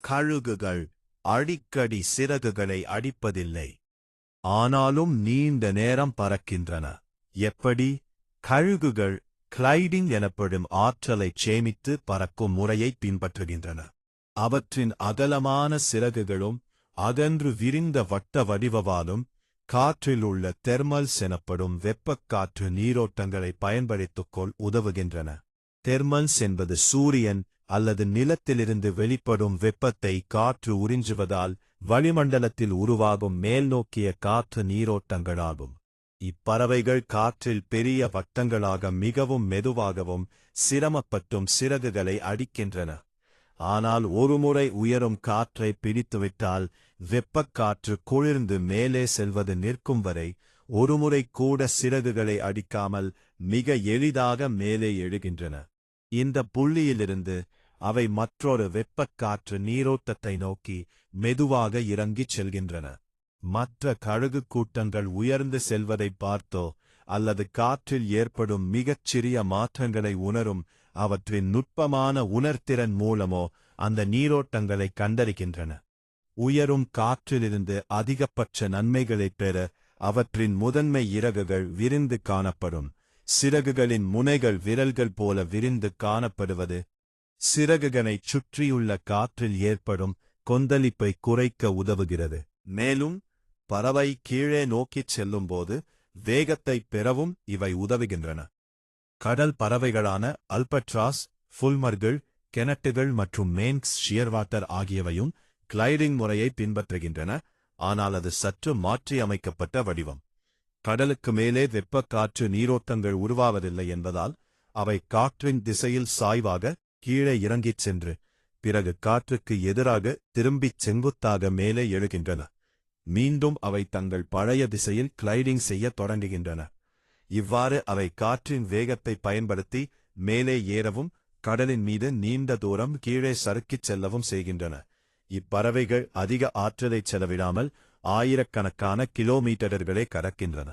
கழுகுகள் அடிக்கடி சிறகுகளை அடிப்பதில்லை. ஆனாலும் நீண்ட நேரம் பறக்கின்றன. எப்படி? கழுகுகள் கிளைடிங் எனப்படும் ஆற்றலைச் சேமித்து பறக்கும் முறையை பின்பற்றுகின்றன. அவற்றின் அகலமான சிறகுகளும் அகன்று விரிந்த வட்ட வடிவவாலும் காற்றில் உள்ள தெர்மல்ஸ் எனப்படும் வெப்பக்காற்று நீரோட்டங்களை பயன்படுத்திக்கொள் உதவுகின்றன. தெர்மல்ஸ் என்பது சூரியன் அல்லது நிலத்திலிருந்து வெளிப்படும் வெப்பத்தை காற்று உறிஞ்சுவதால் வளிமண்டலத்தில் உருவாகும் மேல்நோக்கிய காற்று நீரோட்டங்களாகும். இப்பறவைகள் காற்றில் பெரிய வட்டங்களாக மிகவும் மெதுவாகவும் சிரமப்பட்டும் சிறகுகளை அடிக்கின்றன. ஆனால் ஒருமுறை உயரும் காற்றை பிடித்துவிட்டால் வெப்பக்காற்று குளிர்ந்து மேலே செல்வது நிற்கும் வரை ஒருமுறை கூட சிறகுகளை அடிக்காமல் மிக எளிதாக மேலே எழுகின்றன. இந்த புள்ளியிலிருந்து அவை மற்றொரு வெப்பக்காற்று நீரோட்டத்தை நோக்கி மெதுவாக இறங்கிச் செல்கின்றன. மற்ற கழுகு கூட்டங்கள் உயர்ந்து செல்வதைப் பார்த்தோ அல்லது காற்றில் ஏற்படும் மிகச் சிறிய மாற்றங்களை உணரும் அவற்றின் நுட்பமான உணர்திறன் மூலமோ அந்த நீரோட்டங்களை கண்டறிகின்றன. உயரும் காற்றிலிருந்து அதிகபட்ச நன்மைகளைப் பெற அவற்றின் முதன்மை இறகுகள் விரிந்து காணப்படும். சிறகுகளின் முனைகள் விரல்கள் போல விரிந்து காணப்படுவது சிறகுகளைச் சுற்றியுள்ள காற்றில் ஏற்படும் கொந்தளிப்பை குறைக்க உதவுகிறது. மேலும் பறவை கீழே நோக்கிச் செல்லும்போது வேகத்தைப் பெறவும் இவை உதவுகின்றன. கடல் பறவைகளான அல்பட்ராஸ், ஃபுல்மர்கள், கெனட்டுகள் மற்றும் மேன்க்ஸ் ஷியர்வாட்டர் ஆகியவையும் கிளைடிங் முறையை பின்பற்றுகின்றன. ஆனால் அது சற்று மாற்றியமைக்கப்பட்ட வடிவம். கடலுக்கு மேலே வெப்பக்காற்று நீரோட்டங்கள் உருவாவதில்லை என்பதால் அவை காற்றின் திசையில் சாய்வாக கீழே இறங்கிச் சென்று பிறகு காற்றுக்கு எதிராக திரும்பிச் செங்குத்தாக மேலே எழுகின்றன. மீண்டும் அவை தங்கள் பழைய திசையில் கிளைடிங் செய்யத் தொடங்குகின்றன. இவ்வாறு அவை காற்றின் வேகத்தை பயன்படுத்தி மேலே ஏறவும் கடலின் மீது நீண்ட தூரம் கீழே சறுக்கிச் செல்லவும் செய்கின்றன. இப்பறவைகள் அதிக ஆற்றலைச் செலவிடாமல் ஆயிரக்கணக்கான கிலோமீட்டர்களை கடக்கின்றன.